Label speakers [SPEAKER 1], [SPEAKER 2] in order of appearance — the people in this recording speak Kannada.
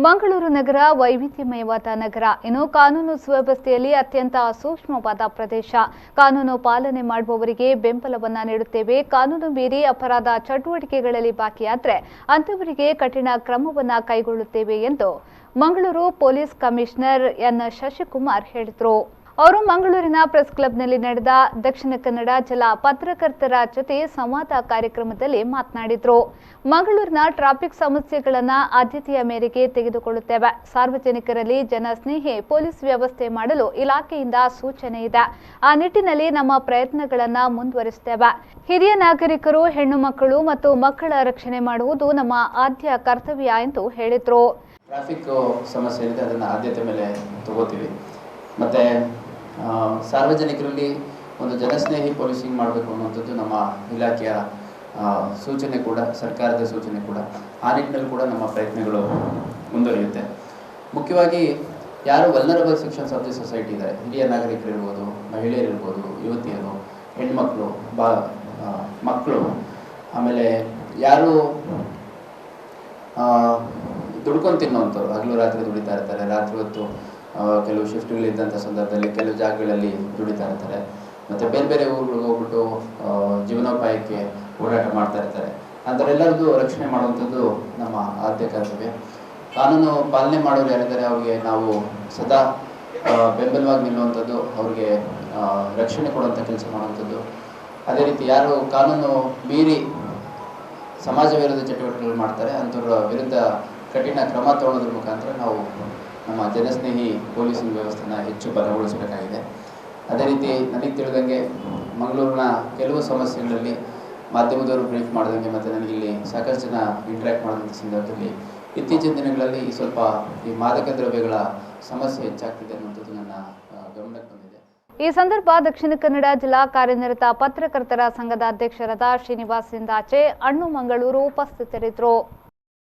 [SPEAKER 1] ಮಂಗಳೂರು ನಗರ ವೈವಿಧ್ಯಮಯವಾದ ನಗರ. ಇನ್ನು ಕಾನೂನು ಸುವ್ಯವಸ್ಥೆಯಲ್ಲಿ ಅತ್ಯಂತ ಸೂಕ್ಷ್ಮವಾದ ಪ್ರದೇಶ. ಕಾನೂನು ಪಾಲನೆ ಮಾಡುವವರಿಗೆ ಬೆಂಬಲವನ್ನ ನೀಡುತ್ತೇವೆ. ಕಾನೂನು ಮೀರಿ ಅಪರಾಧ ಚಟುವಟಿಕೆಗಳಲ್ಲಿ ಭಾಗಿಯಾದರೆ ಅಂತವರಿಗೆ ಕಠಿಣ ಕ್ರಮವನ್ನ ಕೈಗೊಳ್ಳುತ್ತೇವೆ ಎಂದು Mangaluru police commissioner N Shashikumar ಹೇಳಿದರು. ಅವರು ಮಂಗಳೂರಿನ ಪ್ರೆಸ್ ಕ್ಲಬ್ನಲ್ಲಿ ನಡೆದ ದಕ್ಷಿಣ ಕನ್ನಡ ಜಿಲ್ಲಾ ಪತ್ರಕರ್ತರ ಜೊತೆ ಸಂವಾದ ಕಾರ್ಯಕ್ರಮದಲ್ಲಿ ಮಾತನಾಡಿದರು. ಮಂಗಳೂರಿನ ಟ್ರಾಫಿಕ್ ಸಮಸ್ಯೆಗಳನ್ನು ಆದ್ಯತೆಯ ಮೇರೆಗೆ ತೆಗೆದುಕೊಳ್ಳುತ್ತೇವೆ. ಸಾರ್ವಜನಿಕರಲ್ಲಿ ಜನಸ್ನೇಹಿ ಪೊಲೀಸ್ ವ್ಯವಸ್ಥೆ ಮಾಡಲು ಇಲಾಖೆಯಿಂದ ಸೂಚನೆ ಇದೆ. ಆ ನಿಟ್ಟಿನಲ್ಲಿ ನಮ್ಮ ಪ್ರಯತ್ನಗಳನ್ನು ಮುಂದುವರಿಸುತ್ತೇವೆ. ಹಿರಿಯ ನಾಗರಿಕರು, ಹೆಣ್ಣು ಮಕ್ಕಳು ಮತ್ತು ಮಕ್ಕಳ ರಕ್ಷಣೆ ಮಾಡುವುದು ನಮ್ಮ ಆದ್ಯ ಕರ್ತವ್ಯ ಎಂದು ಹೇಳಿದರು.
[SPEAKER 2] ಟ್ರಾಫಿಕ್ ಸಮಸ್ಯೆ ಇದೆ, ಅದನ್ನು ಆದ್ಯತೆ ಮೇಲೆ ತಗೋತೀವಿ. ಮತ್ತು ಸಾರ್ವಜನಿಕರಲ್ಲಿ ಒಂದು ಜನಸ್ನೇಹಿ ಪೊಲೀಸಿಂಗ್ ಮಾಡಬೇಕು ಅನ್ನುವಂಥದ್ದು ನಮ್ಮ ಇಲಾಖೆಯ ಸೂಚನೆ ಕೂಡ, ಸರ್ಕಾರದ ಸೂಚನೆ ಕೂಡ. ಆ ನಿಟ್ಟಿನಲ್ಲಿ ಕೂಡ ನಮ್ಮ ಪ್ರಯತ್ನಗಳು ಮುಂದುವರಿಯುತ್ತೆ. ಮುಖ್ಯವಾಗಿ ಯಾರು vulnerable sections of the society ಇದ್ದಾರೆ, ಹಿರಿಯ ನಾಗರಿಕರಿರ್ಬೋದು, ಮಹಿಳೆಯರಿರ್ಬೋದು, ಯುವತಿಯರು, ಹೆಣ್ಮಕ್ಳು, ಮಕ್ಕಳು, ಆಮೇಲೆ ಯಾರು ದುಡ್ಕೊಂಡು ತಿನ್ನುವಂಥವ್ರು, ಹಗಲು ರಾತ್ರಿ ದುಡಿತಾ ಇರ್ತಾರೆ, ರಾತ್ರಿ ಹೊತ್ತು ಕೆಲವು ಶಿಫ್ಟ್ಗಳಿದ್ದಂಥ ಸಂದರ್ಭದಲ್ಲಿ ಕೆಲವು ಜಾಗಗಳಲ್ಲಿ ದುಡಿತಾ ಇರ್ತಾರೆ, ಮತ್ತು ಬೇರೆ ಬೇರೆ ಊರುಗಳಿಗೆ ಹೋಗ್ಬಿಟ್ಟು ಜೀವನೋಪಾಯಕ್ಕೆ ಓಡಾಟ ಮಾಡ್ತಾ ಇರ್ತಾರೆ. ಅಂಥವರೆಲ್ಲರದ್ದು ರಕ್ಷಣೆ ಮಾಡುವಂಥದ್ದು ನಮ್ಮ ಆದ್ಯ ಕರ್ತವ್ಯ. ಕಾನೂನು ಪಾಲನೆ ಮಾಡೋರು ಯಾರಿದ್ದಾರೆ ಅವ್ರಿಗೆ ನಾವು ಸದಾ ಬೆಂಬಲವಾಗಿ ನಿಲ್ಲುವಂಥದ್ದು, ಅವ್ರಿಗೆ ರಕ್ಷಣೆ ಕೊಡುವಂಥ ಕೆಲಸ ಮಾಡುವಂಥದ್ದು. ಅದೇ ರೀತಿ ಯಾರು ಕಾನೂನು ಮೀರಿ ಸಮಾಜ ವಿರೋಧಿ ಚಟುವಟಿಕೆಗಳು ಮಾಡ್ತಾರೆ ಅಂಥವ್ರ ವಿರುದ್ಧ ಕಠಿಣ ಕ್ರಮ ತಗೊಳ್ಳೋದ್ರ ಮುಖಾಂತರ ನಾವು ನಮ್ಮ ಜನಸ್ನೇಹಿ ಪೊಲೀಸಿಂಗ್ ವ್ಯವಸ್ಥೆನ ಹೆಚ್ಚು ಬಲಗೊಳಿಸಬೇಕಾಗಿದೆ. ಅದೇ ರೀತಿ ನನಗೆ ತಿಳಿದಂಗೆ ಮಂಗಳೂರಿನ ಕೆಲವು ಸಮಸ್ಯೆಗಳಲ್ಲಿ ಮಾಧ್ಯಮದವರು ಬ್ರೀಫ್ ಮಾಡಿದಂಗೆ ಮತ್ತು ನನಗಿಲ್ಲಿ ಸಾಕಷ್ಟು ಜನ ಇಂಟ್ರ್ಯಾಕ್ಟ್ ಮಾಡಿದಂಥ ಸಂದರ್ಭದಲ್ಲಿ ಇತ್ತೀಚಿನ ದಿನಗಳಲ್ಲಿ ಸ್ವಲ್ಪ ಈ ಮಾದಕ ದ್ರವ್ಯಗಳ ಸಮಸ್ಯೆ ಹೆಚ್ಚಾಗ್ತಿದೆ ಅನ್ನೋಂಥದ್ದು ನನ್ನ ಗಮನಕ್ಕೆ ಬಂದಿದೆ.
[SPEAKER 1] ಈ ಸಂದರ್ಭ ದಕ್ಷಿಣ ಕನ್ನಡ ಜಿಲ್ಲಾ ಕಾರ್ಯನಿರತ ಪತ್ರಕರ್ತರ ಸಂಘದ ಅಧ್ಯಕ್ಷರಾದ ಶ್ರೀನಿವಾಸ್ ಸಿಂದಾಚೆ, ಅಣ್ಣು ಮಂಗಳೂರು ಉಪಸ್ಥಿತರಿದ್ದರು.